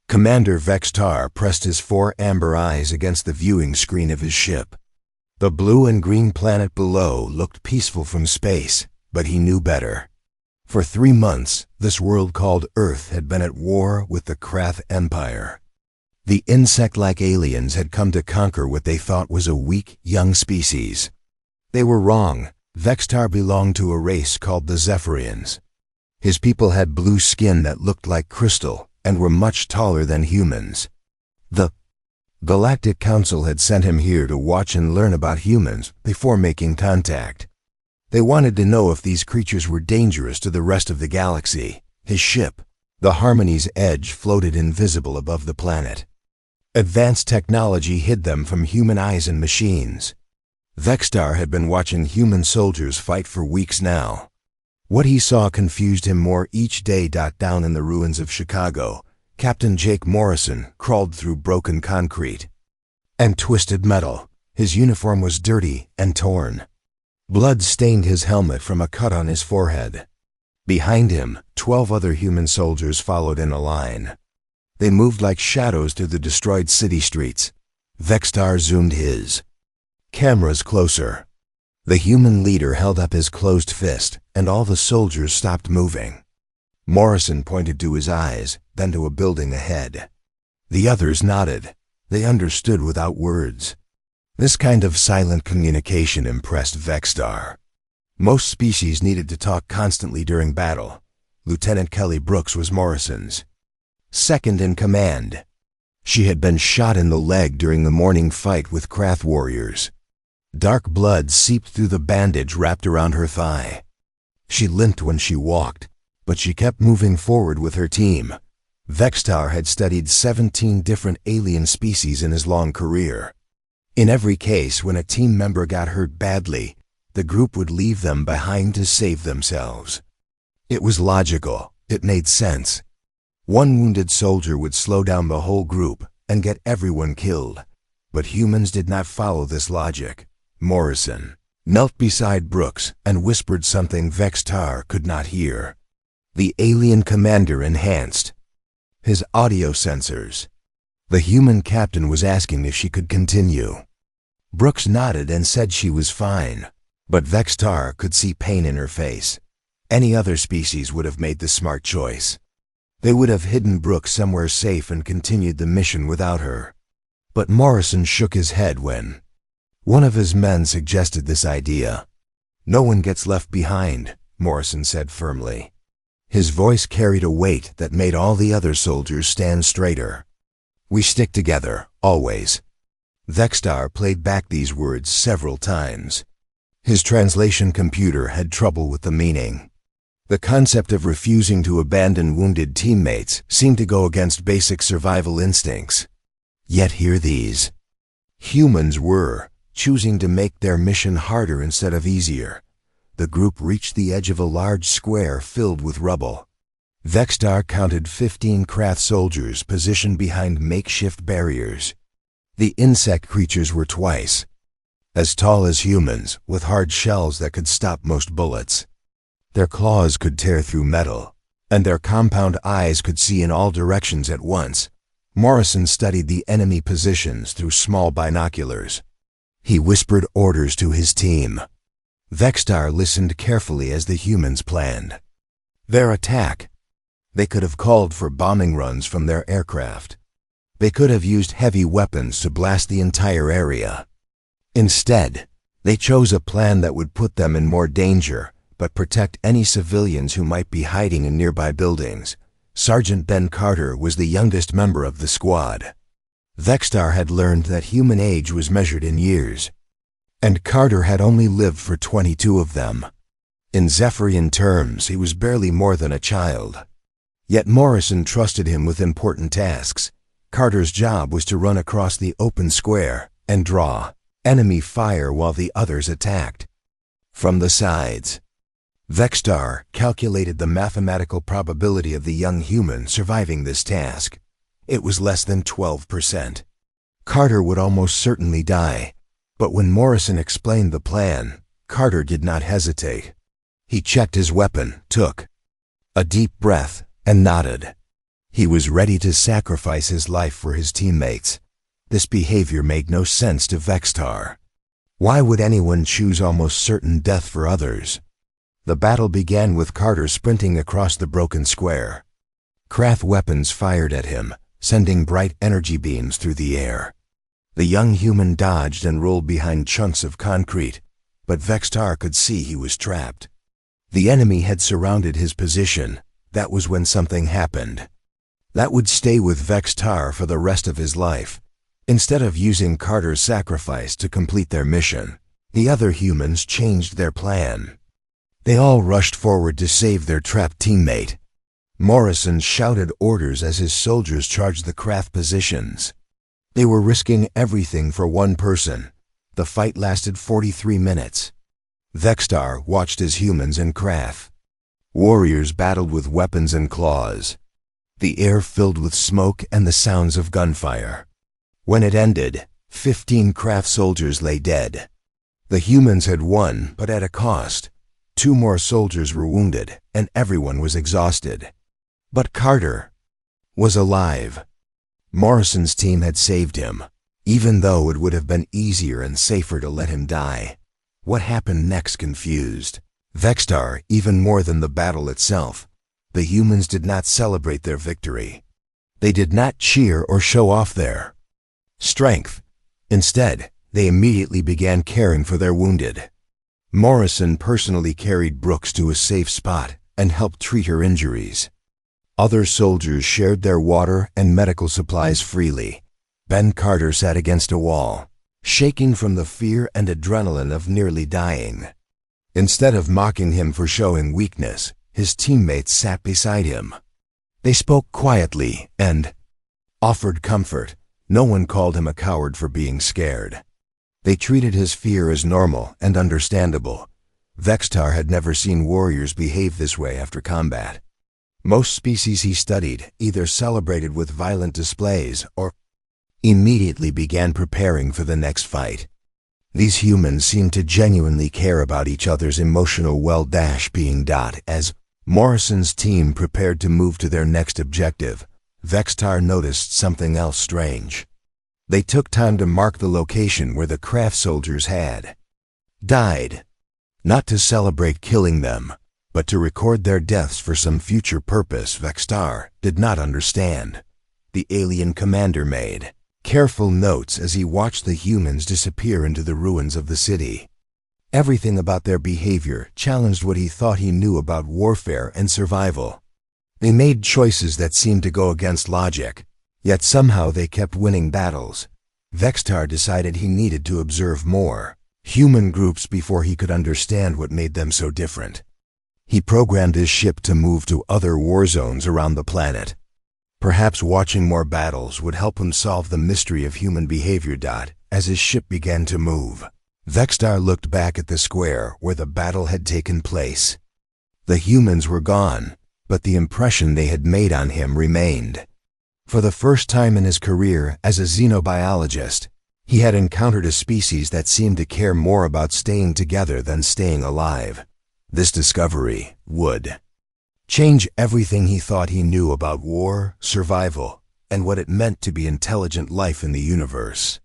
Commander Vextar pressed his 4 amber eyes against the viewing screen of his ship. The blue and green planet below looked peaceful from space, but he knew better. For 3 months, this world called Earth had been at war with the Krath Empire. The insect-like aliens had come to conquer what they thought was a weak, young species. They were wrong. Vextar belonged to a race called the Zephyrians. His people had blue skin that looked like crystal and were much taller than humans. The Galactic Council had sent him here to watch and learn about humans before making contact. They wanted to know if these creatures were dangerous to the rest of the galaxy. His ship, the Harmony's Edge, floated invisible above the planet. Advanced technology hid them from human eyes and machines. Vextar had been watching human soldiers fight for weeks now. What he saw confused him more each day. Down in the ruins of Chicago, Captain Jake Morrison crawled through broken concrete and twisted metal. His uniform was dirty and torn. Blood stained his helmet from a cut on his forehead. Behind him, 12 other human soldiers followed in a line. They moved like shadows through the destroyed city streets. Vextar zoomed his cameras closer. The human leader held up his closed fist, and all the soldiers stopped moving. Morrison pointed to his eyes, then to a building ahead. The others nodded. They understood without words. This kind of silent communication impressed Vextar. Most species needed to talk constantly during battle. Lieutenant Kelly Brooks was Morrison's second in command. She had been shot in the leg during the morning fight with Krath warriors. Dark blood seeped through the bandage wrapped around her thigh. She limped when she walked, but she kept moving forward with her team. Vextar had studied 17 different alien species in his long career. In every case, when a team member got hurt badly, the group would leave them behind to save themselves. It was logical. It made sense. One wounded soldier would slow down the whole group and get everyone killed. But humans did not follow this logic. Morrison knelt beside Brooks and whispered something Vextar could not hear. The alien commander enhanced his audio sensors. The human captain was asking if she could continue. Brooks nodded and said she was fine, but Vextar could see pain in her face. Any other species would have made the smart choice. They would have hidden Brooks somewhere safe and continued the mission without her. But Morrison shook his head when one of his men suggested this idea. "No one gets left behind," Morrison said firmly. His voice carried a weight that made all the other soldiers stand straighter. "We stick together, always." Vextar played back these words several times. His translation computer had trouble with the meaning. The concept of refusing to abandon wounded teammates seemed to go against basic survival instincts. Yet here these humans were choosing to make their mission harder instead of easier. The group reached the edge of a large square filled with rubble. Vextar counted 15 Krath soldiers positioned behind makeshift barriers. The insect creatures were twice as tall as humans, with hard shells that could stop most bullets. Their claws could tear through metal, and their compound eyes could see in all directions at once. Morrison studied the enemy positions through small binoculars. He whispered orders to his team. Vextar listened carefully as the humans planned their attack. They could have called for bombing runs from their aircraft. They could have used heavy weapons to blast the entire area. Instead, they chose a plan that would put them in more danger, but protect any civilians who might be hiding in nearby buildings. Sergeant Ben Carter was the youngest member of the squad. Vextar had learned that human age was measured in years, and Carter had only lived for 22 of them. In Zephyrian terms, he was barely more than a child. Yet Morrison trusted him with important tasks. Carter's job was to run across the open square and draw enemy fire while the others attacked from the sides. Vextar calculated the mathematical probability of the young human surviving this task. It was less than 12%. Carter would almost certainly die, but when Morrison explained the plan, Carter did not hesitate. He checked his weapon, took a deep breath, and nodded. He was ready to sacrifice his life for his teammates. This behavior made no sense to Vextar. Why would anyone choose almost certain death for others? The battle began with Carter sprinting across the broken square. Craft weapons fired at him, sending bright energy beams through the air. The young human dodged and rolled behind chunks of concrete, but Vextar could see he was trapped. The enemy had surrounded his position. That was when something happened. That would stay with Vextar for the rest of his life. Instead of using Carter's sacrifice to complete their mission, the other humans changed their plan. They all rushed forward to save their trapped teammate. Morrison shouted orders as his soldiers charged the craft positions. They were risking everything for one person. The fight lasted 43 minutes. Vextar watched as humans and craft warriors battled with weapons and claws. The air filled with smoke and the sounds of gunfire. When it ended, 15 craft soldiers lay dead. The humans had won, but at a cost. 2 more soldiers were wounded, and everyone was exhausted. But Carter was alive. Morrison's team had saved him, even though it would have been easier and safer to let him die. What happened next confused Vextar even more than the battle itself. The humans did not celebrate their victory. They did not cheer or show off their strength. Instead, they immediately began caring for their wounded. Morrison personally carried Brooks to a safe spot and helped treat her injuries. Other soldiers shared their water and medical supplies freely. Ben Carter sat against a wall, shaking from the fear and adrenaline of nearly dying. Instead of mocking him for showing weakness, his teammates sat beside him. They spoke quietly and offered comfort. No one called him a coward for being scared. They treated his fear as normal and understandable. Vextar had never seen warriors behave this way after combat. Most species he studied either celebrated with violent displays or immediately began preparing for the next fight. These humans seemed to genuinely care about each other's emotional well-being. As Morrison's team prepared to move to their next objective, Vextar noticed something else strange. They took time to mark the location where the craft soldiers had died, not to celebrate killing them, but to record their deaths for some future purpose Vextar did not understand. The alien commander made careful notes as he watched the humans disappear into the ruins of the city. Everything about their behavior challenged what he thought he knew about warfare and survival. They made choices that seemed to go against logic, yet somehow they kept winning battles. Vextar decided he needed to observe more human groups before he could understand what made them so different. He programmed his ship to move to other war zones around the planet. Perhaps watching more battles would help him solve the mystery of human behavior. As his ship began to move, Vextar looked back at the square where the battle had taken place. The humans were gone, but the impression they had made on him remained. For the first time in his career as a xenobiologist, he had encountered a species that seemed to care more about staying together than staying alive. This discovery would change everything he thought he knew about war, survival, and what it meant to be intelligent life in the universe.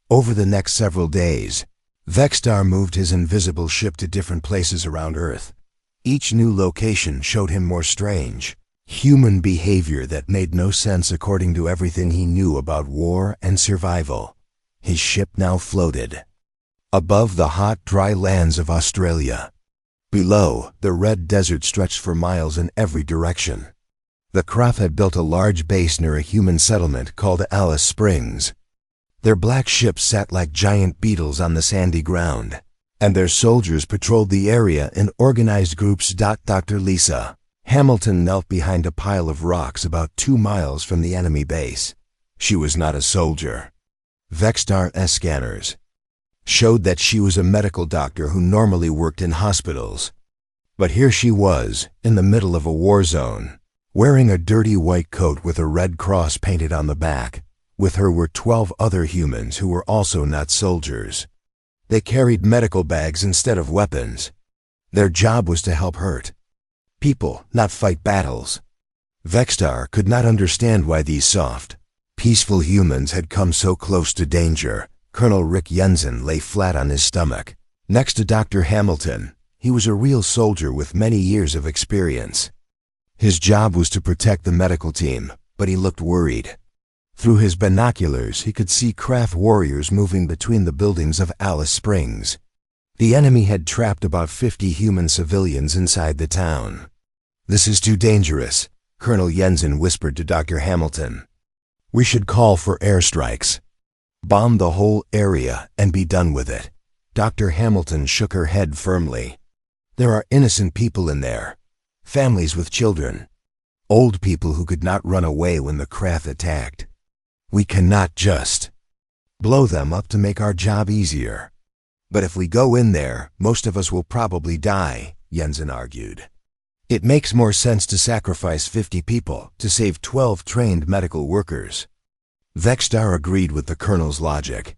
Over the next several days, Vextar moved his invisible ship to different places around Earth. Each new location showed him more strange human behavior that made no sense according to everything he knew about war and survival. His ship now floated above the hot, dry lands of Australia. Below, the red desert stretched for miles in every direction. The craft had built a large base near a human settlement called Alice Springs. Their black ships sat like giant beetles on the sandy ground, and their soldiers patrolled the area in organized groups. Dr. Lisa Hamilton knelt behind a pile of rocks about 2 miles from the enemy base. She was not a soldier. Vextar's scanners showed that she was a medical doctor who normally worked in hospitals. But here she was, in the middle of a war zone, wearing a dirty white coat with a red cross painted on the back. With her were 12 other humans who were also not soldiers. They carried medical bags instead of weapons. Their job was to help hurt people, not fight battles. Vextar could not understand why these soft, peaceful humans had come so close to danger. Colonel Rick Jensen lay flat on his stomach. Next to Dr. Hamilton, he was a real soldier with many years of experience. His job was to protect the medical team, but he looked worried. Through his binoculars, he could see craft warriors moving between the buildings of Alice Springs. The enemy had trapped about 50 human civilians inside the town. "This is too dangerous," Colonel Jensen whispered to Dr. Hamilton. "We should call for airstrikes. Bomb the whole area and be done with it." Dr. Hamilton shook her head firmly. "There are innocent people in there, families with children, old people who could not run away when the craft attacked. We cannot just blow them up to make our job easier." "But if we go in there, most of us will probably die," Jensen argued. "It makes more sense to sacrifice 50 people to save 12 trained medical workers." Vextar agreed with the colonel's logic.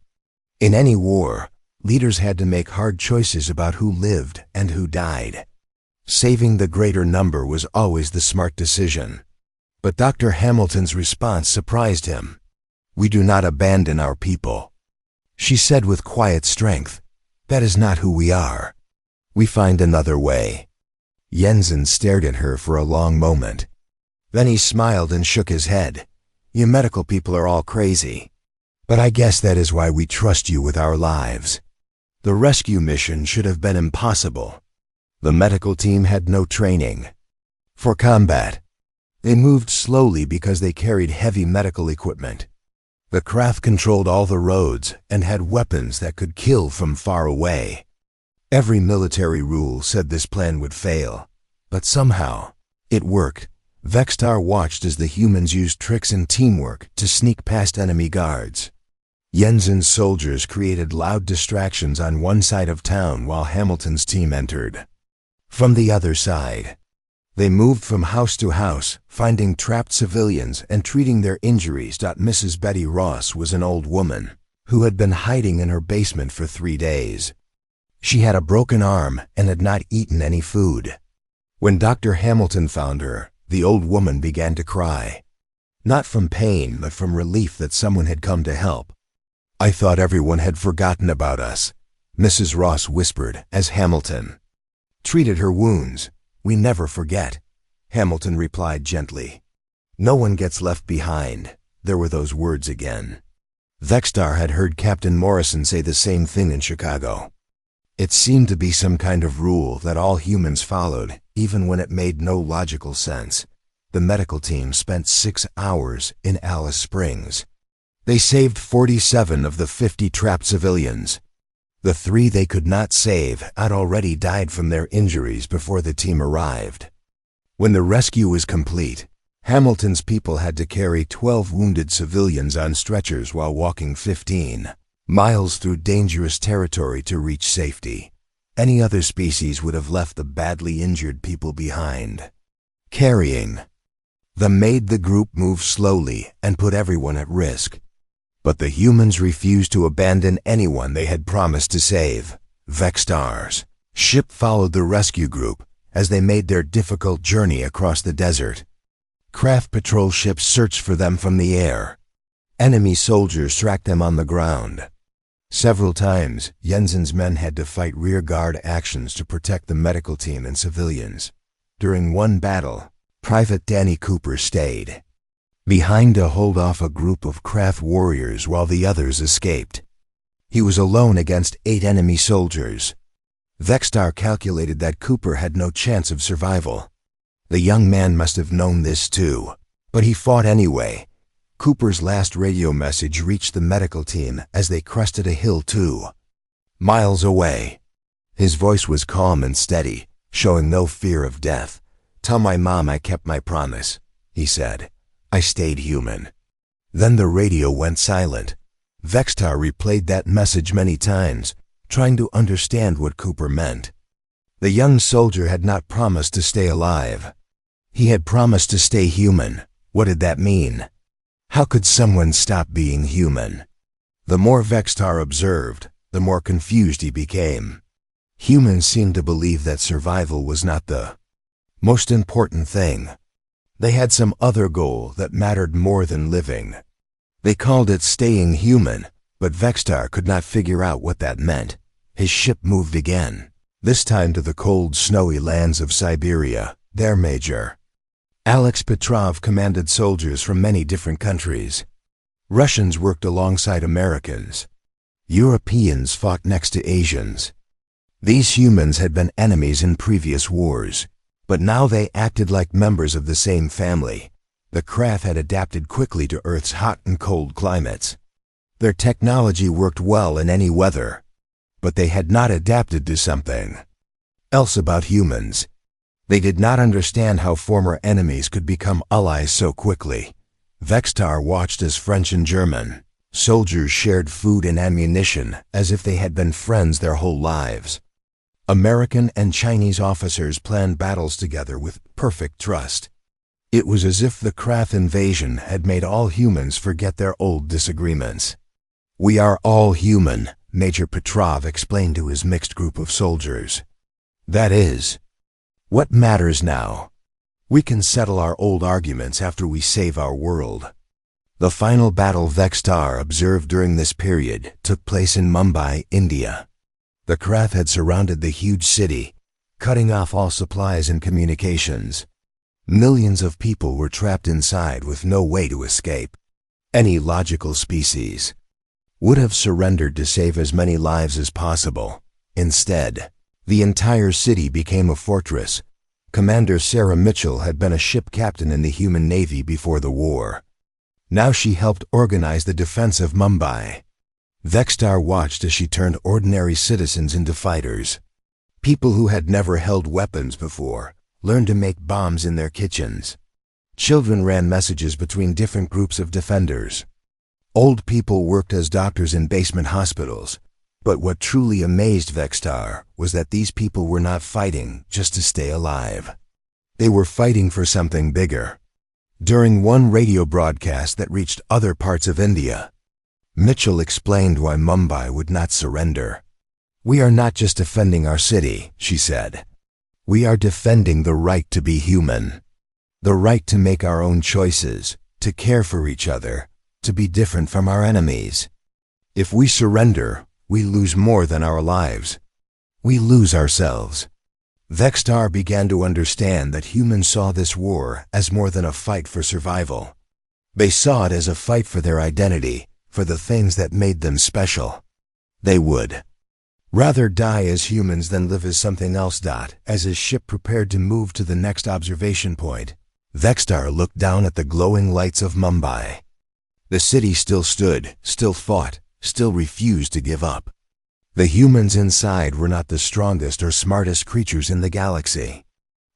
In any war, leaders had to make hard choices about who lived and who died. Saving the greater number was always the smart decision. But Dr. Hamilton's response surprised him. "We do not abandon our people," she said with quiet strength. "That is not who we are. We find another way." Jensen stared at her for a long moment. Then he smiled and shook his head. "You medical people are all crazy. But I guess that is why we trust you with our lives." The rescue mission should have been impossible. The medical team had no training for combat. They moved slowly because they carried heavy medical equipment. The craft controlled all the roads and had weapons that could kill from far away. Every military rule said this plan would fail, but somehow it worked. Vextar watched as the humans used tricks and teamwork to sneak past enemy guards. Jensen's soldiers created loud distractions on one side of town while Hamilton's team entered. From the other side, they moved from house to house, finding trapped civilians and treating their injuries. Mrs. Betty Ross was an old woman who had been hiding in her basement for 3 days. She had a broken arm and had not eaten any food. When Dr. Hamilton found her, the old woman began to cry. Not from pain, but from relief that someone had come to help. "I thought everyone had forgotten about us," Mrs. Ross whispered as Hamilton treated her wounds. "We never forget," Hamilton replied gently. "No one gets left behind." There were those words again. Vextar had heard Captain Morrison say the same thing in Chicago. It seemed to be some kind of rule that all humans followed, even when it made no logical sense. The medical team spent 6 hours in Alice Springs. They saved 47 of the 50 trapped civilians. The 3 they could not save had already died from their injuries before the team arrived. When the rescue was complete, Hamilton's people had to carry 12 wounded civilians on stretchers while walking 15 miles through dangerous territory to reach safety. Any other species would have left the badly injured people behind. Carrying them made the group move slowly and put everyone at risk. But the humans refused to abandon anyone they had promised to save. Vextar's ship followed the rescue group as they made their difficult journey across the desert. Craft patrol ships searched for them from the air. Enemy soldiers tracked them on the ground. Several times, Jensen's men had to fight rear-guard actions to protect the medical team and civilians. During one battle, Private Danny Cooper stayed behind to hold off a group of craft warriors while the others escaped. He was alone against 8 enemy soldiers. Vextar calculated that Cooper had no chance of survival. The young man must have known this too, but he fought anyway. Cooper's last radio message reached the medical team as they crested a hill 2 miles away. His voice was calm and steady, showing no fear of death. "Tell my mom I kept my promise," he said. "I stayed human." Then the radio went silent. Vextar replayed that message many times, trying to understand what Cooper meant. The young soldier had not promised to stay alive. He had promised to stay human. What did that mean? How could someone stop being human? The more Vextar observed, the more confused he became. Humans seemed to believe that survival was not the most important thing. They had some other goal that mattered more than living. They called it staying human, but Vextar could not figure out what that meant. His ship moved again, this time to the cold, snowy lands of Siberia, their major. Alex Petrov commanded soldiers from many different countries. Russians worked alongside Americans. Europeans fought next to Asians. These humans had been enemies in previous wars, but now they acted like members of the same family. The craft had adapted quickly to Earth's hot and cold climates. Their technology worked well in any weather, but they had not adapted to something else about humans. They did not understand how former enemies could become allies so quickly. Vextar watched as French and German soldiers shared food and ammunition as if they had been friends their whole lives. American and Chinese officers planned battles together with perfect trust. It was as if the craft invasion had made all humans forget their old disagreements. "We are all human," Major Petrov explained to his mixed group of soldiers. "That is what matters now. We can settle our old arguments after we save our world." The final battle Vextar observed during this period took place in Mumbai, India. The craft had surrounded the huge city, cutting off all supplies and communications. Millions of people were trapped inside with no way to escape. Any logical species would have surrendered to save as many lives as possible. Instead, the entire city became a fortress. Commander Sarah Mitchell had been a ship captain in the human navy before the war. Now she helped organize the defense of Mumbai. Vextar watched as she turned ordinary citizens into fighters. People who had never held weapons before learned to make bombs in their kitchens. Children ran messages between different groups of defenders. Old people worked as doctors in basement hospitals. But what truly amazed Vextar was that these people were not fighting just to stay alive. They were fighting for something bigger. During one radio broadcast that reached other parts of India, Mitchell explained why Mumbai would not surrender. "We are not just defending our city," she said. "We are defending the right to be human. The right to make our own choices, to care for each other, to be different from our enemies. If we surrender, we lose more than our lives. We lose ourselves." Vextar began to understand that humans saw this war as more than a fight for survival. They saw it as a fight for their identity, for the things that made them special. They would rather die as humans than live as something else. As his ship prepared to move to the next observation point, Vextar looked down at the glowing lights of Mumbai. The city still stood, still fought, still refused to give up. The humans inside were not the strongest or smartest creatures in the galaxy,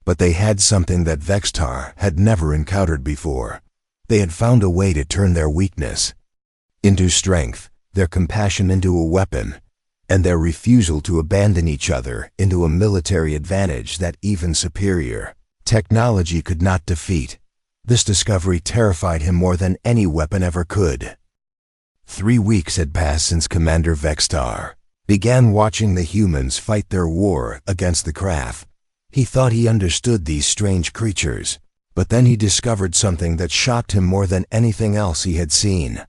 but they had something that Vextar had never encountered before. They had found a way to turn their weakness into strength, their compassion into a weapon, and their refusal to abandon each other into a military advantage that even superior technology could not defeat. This discovery terrified him more than any weapon ever could. 3 weeks had passed since Commander Vextar began watching the humans fight their war against the craft. He thought he understood these strange creatures, but then he discovered something that shocked him more than anything else he had seen.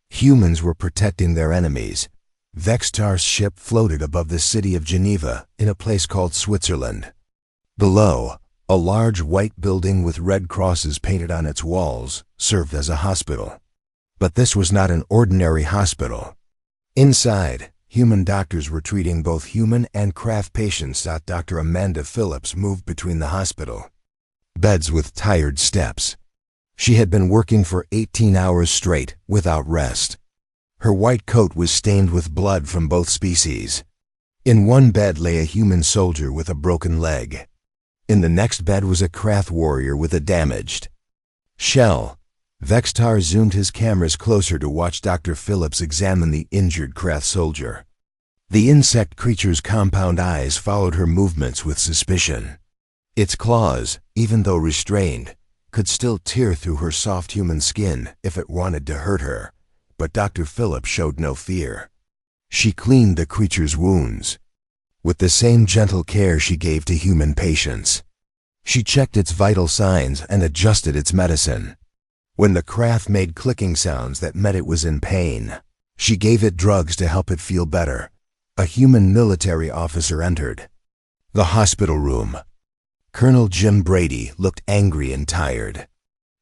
Humans were protecting their enemies. Vextar's ship floated above the city of Geneva in a place called Switzerland. Below, a large white building with red crosses painted on its walls served as a hospital. But this was not an ordinary hospital. Inside, human doctors were treating both human and craft patients. Dr. Amanda Phillips moved between the hospital beds with tired steps. She had been working for 18 hours straight without rest. Her white coat was stained with blood from both species. In one bed lay a human soldier with a broken leg. In the next bed was a craft warrior with a damaged shell. Vextar zoomed his cameras closer to watch Dr. Phillips examine the injured craft soldier. The insect creature's compound eyes followed her movements with suspicion. Its claws, even though restrained, could still tear through her soft human skin if it wanted to hurt her, but Dr. Phillips showed no fear. She cleaned the creature's wounds with the same gentle care she gave to human patients. She checked its vital signs and adjusted its medicine. When the craft made clicking sounds that meant it was in pain, she gave it drugs to help it feel better. A human military officer entered the hospital room. Colonel Jim Brady looked angry and tired.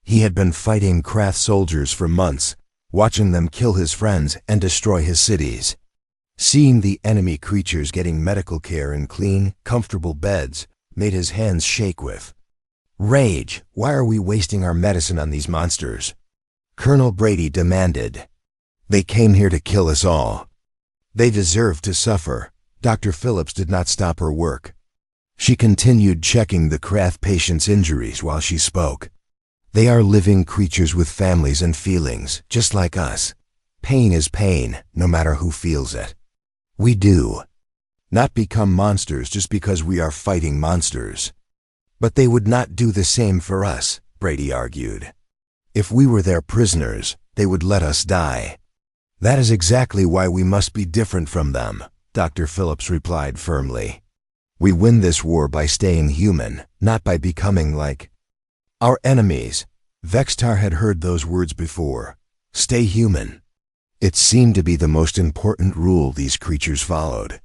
He had been fighting craft soldiers for months, watching them kill his friends and destroy his cities. Seeing the enemy creatures getting medical care in clean, comfortable beds made his hands shake with rage. Why are we wasting our medicine on these monsters? Colonel Brady demanded. They came here to kill us all. They deserve to suffer. Dr. Phillips did not stop her work. She continued checking the craft patient's injuries while she spoke. They are living creatures with families and feelings, just like us. Pain is pain, no matter who feels it. We do not become monsters just because we are fighting monsters. But they would not do the same for us, Brady argued. If we were their prisoners, they would let us die. That is exactly why we must be different from them, Dr. Phillips replied firmly. We win this war by staying human, not by becoming like our enemies. Vextar had heard those words before. Stay human. It seemed to be the most important rule these creatures followed.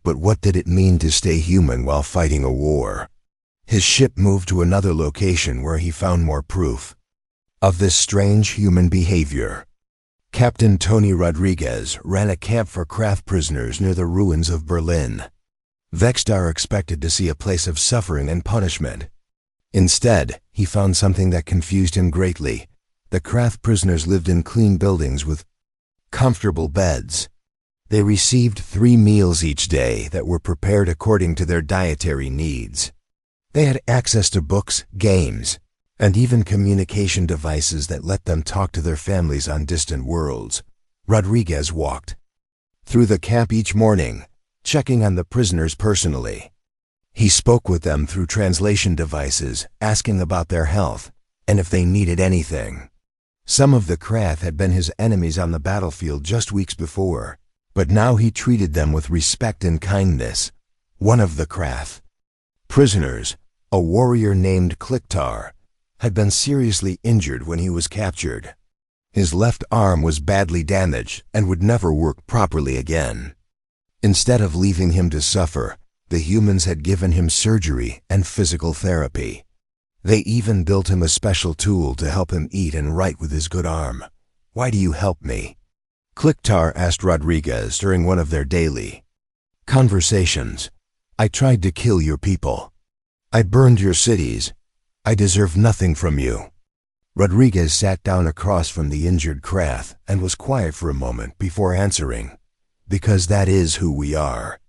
But what did it mean to stay human while fighting a war? His ship moved to another location where he found more proof of this strange human behavior. Captain Tony Rodriguez ran a camp for craft prisoners near the ruins of Berlin. Vextar expected to see a place of suffering and punishment. Instead, he found something that confused him greatly. The craft prisoners lived in clean buildings with comfortable beds. They received 3 meals each day that were prepared according to their dietary needs. They had access to books, games, and even communication devices that let them talk to their families on distant worlds. Rodriguez walked through the camp each morning, checking on the prisoners personally. He spoke with them through translation devices, asking about their health and if they needed anything. Some of the craft had been his enemies on the battlefield just weeks before, but now he treated them with respect and kindness. One of the craft prisoners, a warrior named Kliktar, had been seriously injured when he was captured. His left arm was badly damaged and would never work properly again. Instead of leaving him to suffer, the humans had given him surgery and physical therapy. They even built him a special tool to help him eat and write with his good arm. Why do you help me? Kliktar asked Rodriguez during one of their daily conversations. I tried to kill your people. I burned your cities. I deserve nothing from you. Rodriguez sat down across from the injured craft and was quiet for a moment before answering. Because that is who we are.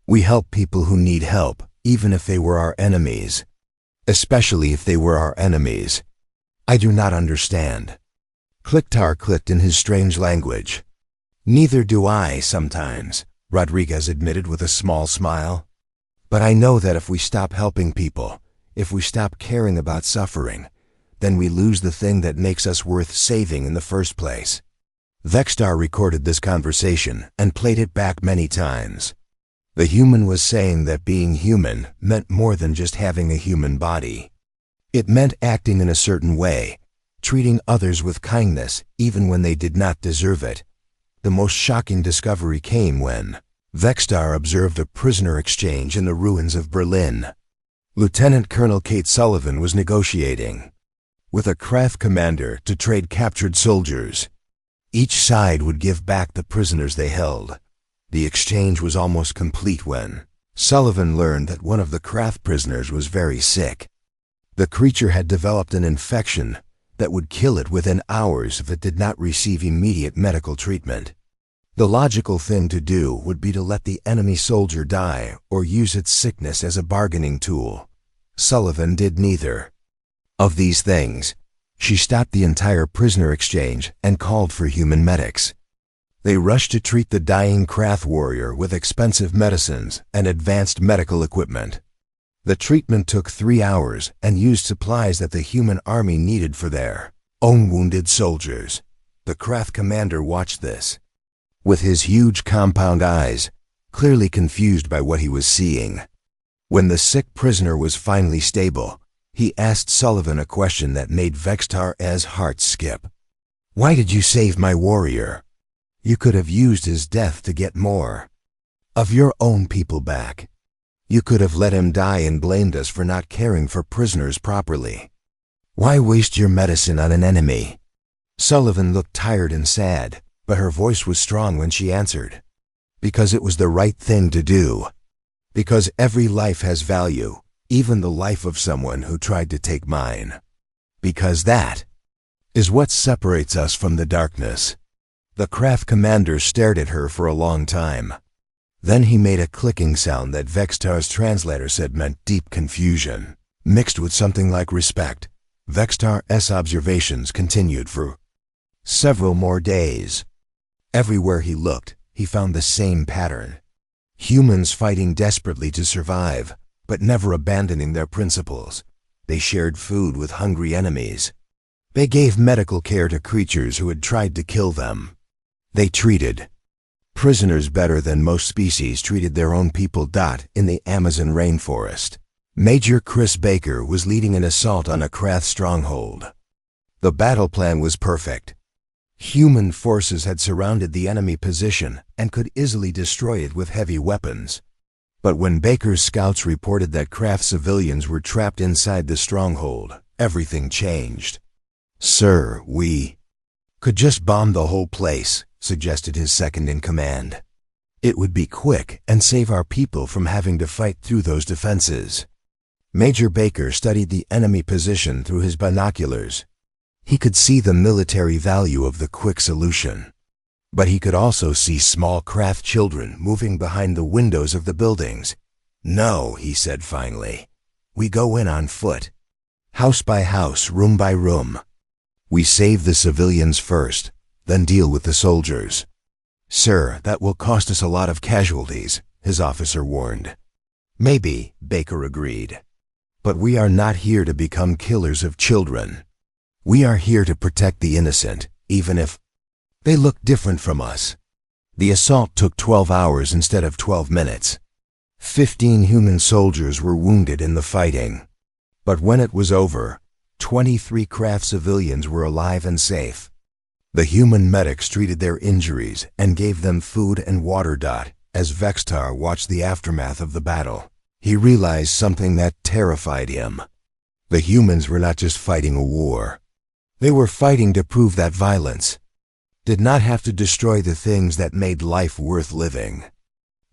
We help people who need help, even if they were our enemies. Especially if they were our enemies. I do not understand. Kliktar clicked in his strange language. Neither do I sometimes, Rodriguez admitted with a small smile. But I know that if we stop helping people, if we stop caring about suffering, then we lose the thing that makes us worth saving in the first place. Vextar recorded this conversation and played it back many times. The human was saying that being human meant more than just having a human body. It meant acting in a certain way, treating others with kindness even when they did not deserve it. The most shocking discovery came when Vextar observed a prisoner exchange in the ruins of Berlin. Lieutenant Colonel Kate Sullivan was negotiating with a craft commander to trade captured soldiers. Each side would give back the prisoners they held. The exchange was almost complete when Sullivan learned that one of the craft prisoners was very sick. The creature had developed an infection that would kill it within hours if it did not receive immediate medical treatment. The logical thing to do would be to let the enemy soldier die or use its sickness as a bargaining tool. Sullivan did neither of these things. She stopped the entire prisoner exchange and called for human medics. They rushed to treat the dying craft warrior with expensive medicines and advanced medical equipment. The treatment took 3 hours and used supplies that the human army needed for their own wounded soldiers. The craft commander watched this with his huge compound eyes, clearly confused by what he was seeing. When the sick prisoner was finally stable, he asked Sullivan a question that made Vextar's heart skip. "Why did you save my warrior? You could have used his death to get more of your own people back. You could have let him die and blamed us for not caring for prisoners properly. Why waste your medicine on an enemy?" Sullivan looked tired and sad, but her voice was strong when she answered, "Because it was the right thing to do. Because every life has value, even the life of someone who tried to take mine. Because that is what separates us from the darkness." The craft commander stared at her for a long time. Then he made a clicking sound that Vextar's translator said meant deep confusion, mixed with something like respect. Vextar's observations continued for several more days. Everywhere he looked, he found the same pattern. Humans fighting desperately to survive, but never abandoning their principles. They shared food with hungry enemies. They gave medical care to creatures who had tried to kill them. They treated prisoners better than most species treated their own people. In the Amazon rainforest, Major Chris Baker was leading an assault on a Krath stronghold. The battle plan was perfect. Human forces had surrounded the enemy position and could easily destroy it with heavy weapons. But when Baker's scouts reported that Krath civilians were trapped inside the stronghold, everything changed. "Sir, we could just bomb the whole place," suggested his second-in-command. "It would be quick and save our people from having to fight through those defenses." Major Baker studied the enemy position through his binoculars. He could see the military value of the quick solution. But he could also see small Krath children moving behind the windows of the buildings. "No," he said finally. "We go in on foot. House by house, room by room. We save the civilians first, then deal with the soldiers." "Sir, that will cost us a lot of casualties," his officer warned. "Maybe," Baker agreed. "But we are not here to become killers of children. We are here to protect the innocent, even if they look different from us." The assault took 12 hours instead of 12 minutes. 15 human soldiers were wounded in the fighting. But when it was over, 23 Krath civilians were alive and safe. The human medics treated their injuries and gave them food and water. As Vextar watched the aftermath of the battle, he realized something that terrified him. The humans were not just fighting a war. They were fighting to prove that violence did not have to destroy the things that made life worth living.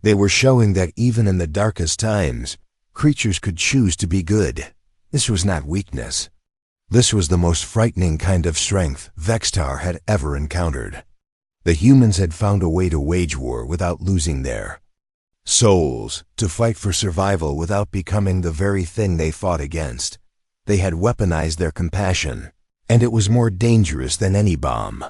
They were showing that even in the darkest times, creatures could choose to be good. This was not weakness. This was the most frightening kind of strength Vextar had ever encountered. The humans had found a way to wage war without losing their souls, to fight for survival without becoming the very thing they fought against. They had weaponized their compassion, and it was more dangerous than any bomb.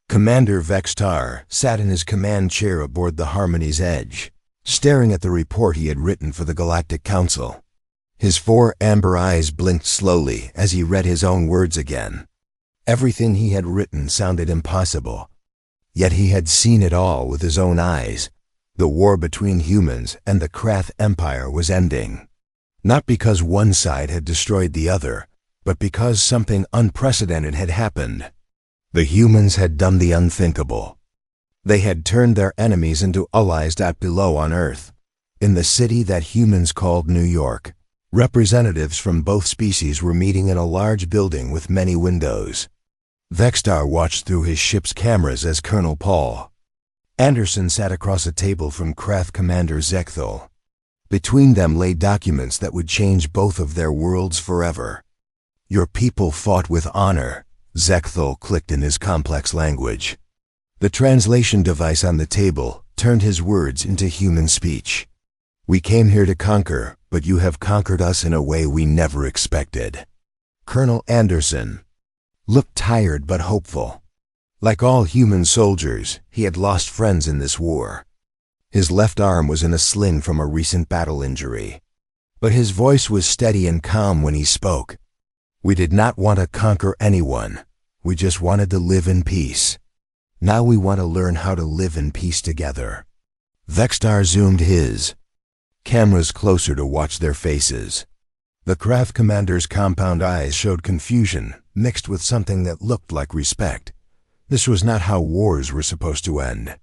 Commander Vextar sat in his command chair aboard the Harmony's edge, staring at the report he had written for the Galactic Council. His 4 amber eyes blinked slowly as he read his own words again. Everything he had written sounded impossible, yet he had seen it all with his own eyes. The war between humans and the Krath Empire was ending. Not because one side had destroyed the other, but because something unprecedented had happened. The humans had done the unthinkable. They had turned their enemies into allies. Below on Earth, in the city that humans called New York, representatives from both species were meeting in a large building with many windows. Vextar watched through his ship's cameras as Colonel Paul Anderson sat across a table from Krath Commander Zekthal. Between them lay documents that would change both of their worlds forever. "Your people fought with honor," Zekthal clicked in his complex language. The translation device on the table turned his words into human speech. "We came here to conquer, but you have conquered us in a way we never expected." Colonel Anderson looked tired but hopeful. Like all human soldiers, he had lost friends in this war. His left arm was in a sling from a recent battle injury. But his voice was steady and calm when he spoke. "We did not want to conquer anyone. We just wanted to live in peace. Now we want to learn how to live in peace together." Vextar zoomed his cameras closer to watch their faces. The craft commander's compound eyes showed confusion, mixed with something that looked like respect. This was not how wars were supposed to end.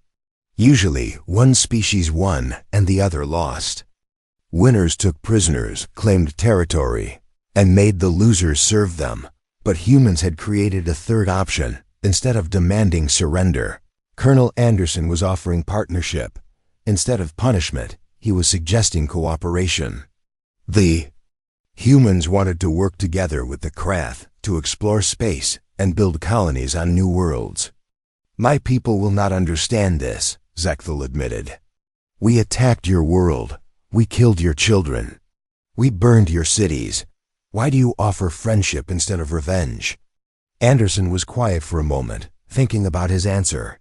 Usually, one species won and the other lost. Winners took prisoners, claimed territory, and made the losers serve them. But humans had created a third option. Instead of demanding surrender, Colonel Anderson was offering partnership. Instead of punishment, he was suggesting cooperation. The humans wanted to work together with the Krath to explore space and build colonies on new worlds. "My people will not understand this," Zechthel admitted. "We attacked your world. We killed your children. We burned your cities. Why do you offer friendship instead of revenge?" Anderson was quiet for a moment, thinking about his answer.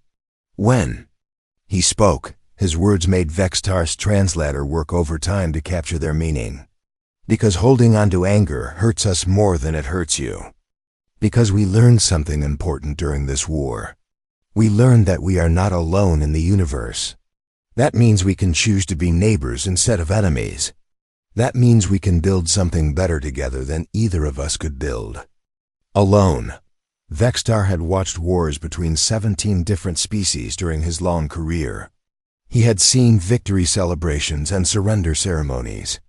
When he spoke, his words made Vextar's translator work overtime to capture their meaning. "Because holding on to anger hurts us more than it hurts you. Because we learned something important during this war. We learned that we are not alone in the universe. That means we can choose to be neighbors instead of enemies. That means we can build something better together than either of us could build alone." Vextar had watched wars between 17 different species during his long career. He had seen victory celebrations and surrender ceremonies.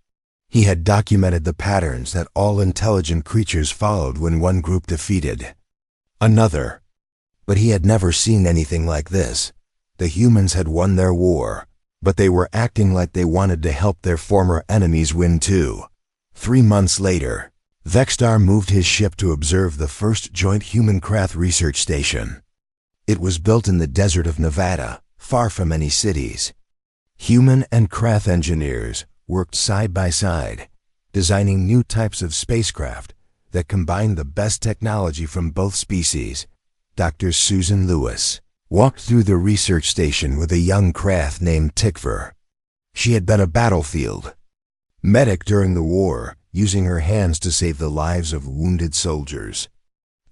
He had documented the patterns that all intelligent creatures followed when one group defeated another. But he had never seen anything like this. The humans had won their war, but they were acting like they wanted to help their former enemies win too. 3 months later, Vextar moved his ship to observe the first joint human-Krath research station. It was built in the desert of Nevada, far from any cities. Human and Krath engineers worked side by side, designing new types of spacecraft that combined the best technology from both species. Dr. Susan Lewis walked through the research station with a young Krath named Tikver. She had been a battlefield medic during the war, using her hands to save the lives of wounded soldiers.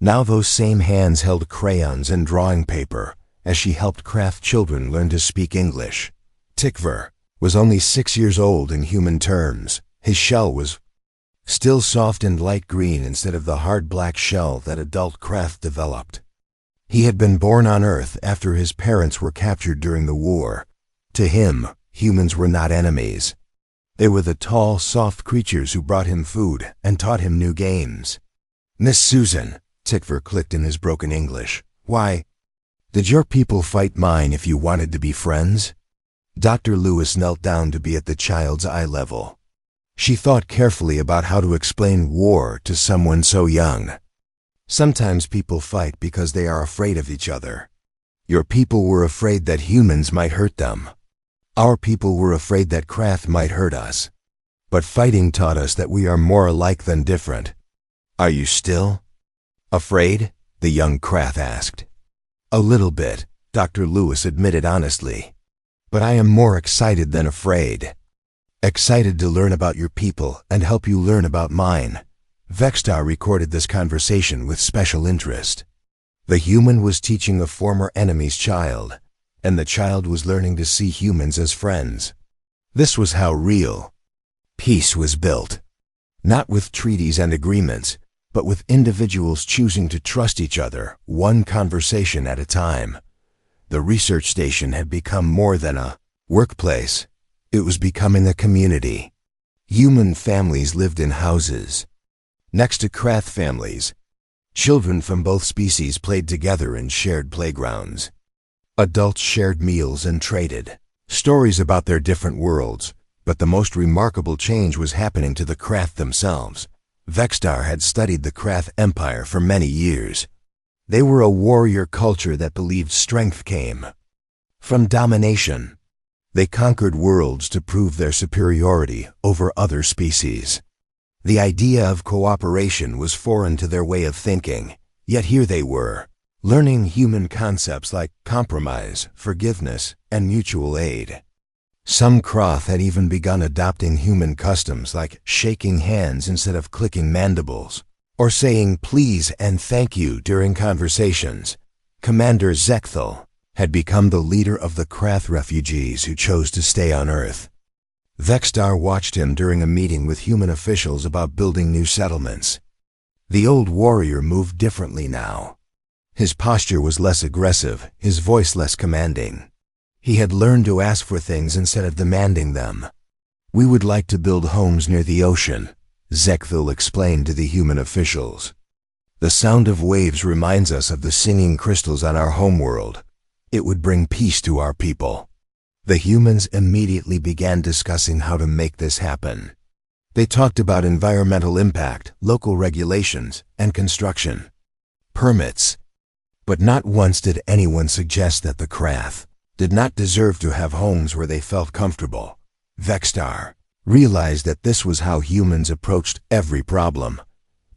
Now those same hands held crayons and drawing paper as she helped Krath children learn to speak English. Tikver was only 6 years old in human terms. His shell was still soft and light green instead of the hard black shell that adult Krath developed. He had been born on Earth after his parents were captured during the war. To him, humans were not enemies. They were the tall, soft creatures who brought him food and taught him new games. "Miss Susan," Tikver clicked in his broken English, "why did your people fight mine if you wanted to be friends?" Dr. Lewis knelt down to be at the child's eye level. She thought carefully about how to explain war to someone so young. "Sometimes people fight because they are afraid of each other. Your people were afraid that humans might hurt them. Our people were afraid that Krath might hurt us. But fighting taught us that we are more alike than different. Are you still afraid?" the young Krath asked. "A little bit," Dr. Lewis admitted honestly. "But I am more excited than afraid. Excited to learn about your people and help you learn about mine." Vextar recorded this conversation with special interest. The human was teaching a former enemy's child, and the child was learning to see humans as friends. This was how real peace was built. Not with treaties and agreements, but with individuals choosing to trust each other, one conversation at a time. The research station had become more than a workplace. It was becoming a community. Human families lived in houses next to Krath families. Children from both species played together in shared playgrounds. Adults shared meals and traded stories about their different worlds, but the most remarkable change was happening to the Krath themselves. Vextar had studied the Krath Empire for many years. They were a warrior culture that believed strength came from domination. They conquered worlds to prove their superiority over other species. The idea of cooperation was foreign to their way of thinking, yet here they were, learning human concepts like compromise, forgiveness, and mutual aid. Some Krath had even begun adopting human customs like shaking hands instead of clicking mandibles, or saying please and thank you during conversations. Commander Zechthel had become the leader of the Krath refugees who chose to stay on Earth. Vexstar watched him during a meeting with human officials about building new settlements. The old warrior moved differently now. His posture was less aggressive, his voice less commanding. He had learned to ask for things instead of demanding them. "We would like to build homes near the ocean," Zekthil explained to the human officials. "The sound of waves reminds us of the singing crystals on our homeworld. It would bring peace to our people." The humans immediately began discussing how to make this happen. They talked about environmental impact, local regulations, and construction permits. But not once did anyone suggest that the Krath did not deserve to have homes where they felt comfortable. Vexstar realized that this was how humans approached every problem.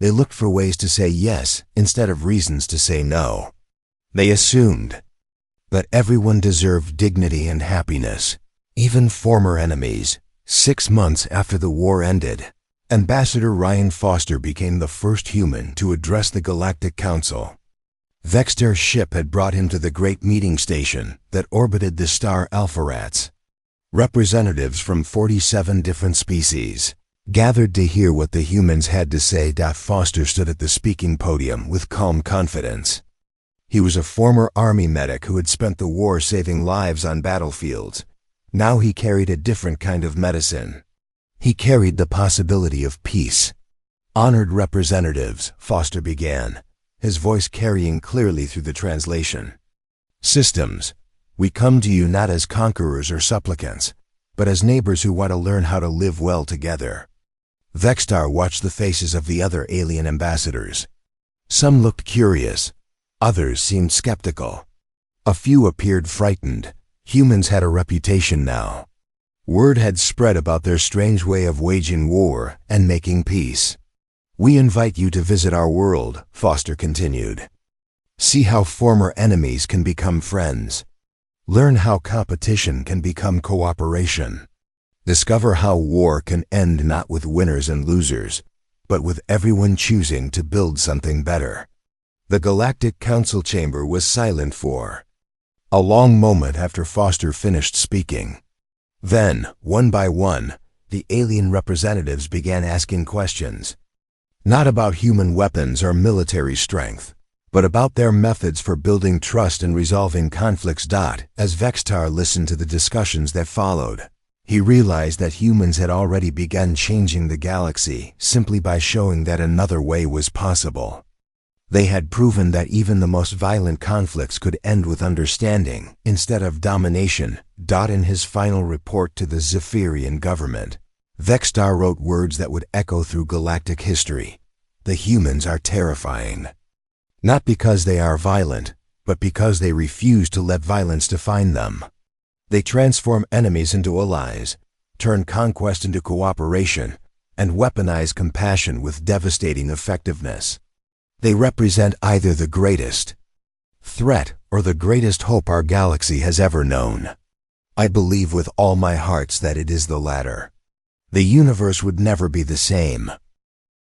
They looked for ways to say yes instead of reasons to say no. They assumed that everyone deserved dignity and happiness, even former enemies. 6 months after the war ended, Ambassador Ryan Foster became the first human to address the Galactic Council. Vexstar's ship had brought him to the great meeting station that orbited the star Alpharats. Representatives from 47 different species gathered to hear what the humans had to say. Foster stood at the speaking podium with calm confidence. He was a former army medic who had spent the war saving lives on battlefields. Now he carried a different kind of medicine. He carried the possibility of peace. "Honored representatives," Foster began, his voice carrying clearly through the translation. "Systems, we come to you not as conquerors or supplicants, but as neighbors who want to learn how to live well together." Vexstar watched the faces of the other alien ambassadors. Some looked curious, others seemed skeptical. A few appeared frightened. Humans had a reputation now. Word had spread about their strange way of waging war and making peace. "We invite you to visit our world," Foster continued. "See how former enemies can become friends. Learn how competition can become cooperation. Discover how war can end not with winners and losers, but with everyone choosing to build something better." The Galactic Council chamber was silent for a long moment after Foster finished speaking. Then, one by one, the alien representatives began asking questions. Not about human weapons or military strength, but about their methods for building trust and resolving conflicts. As Vexstar listened to the discussions that followed, he realized that humans had already begun changing the galaxy simply by showing that another way was possible. They had proven that even the most violent conflicts could end with understanding instead of domination. In his final report to the Zephyrian government, Vexstar wrote words that would echo through galactic history. "The humans are terrifying. Not because they are violent, but because they refuse to let violence define them. They transform enemies into allies, turn conquest into cooperation, and weaponize compassion with devastating effectiveness. They represent either the greatest threat or the greatest hope our galaxy has ever known. I believe with all my heart that it is the latter. The universe would never be the same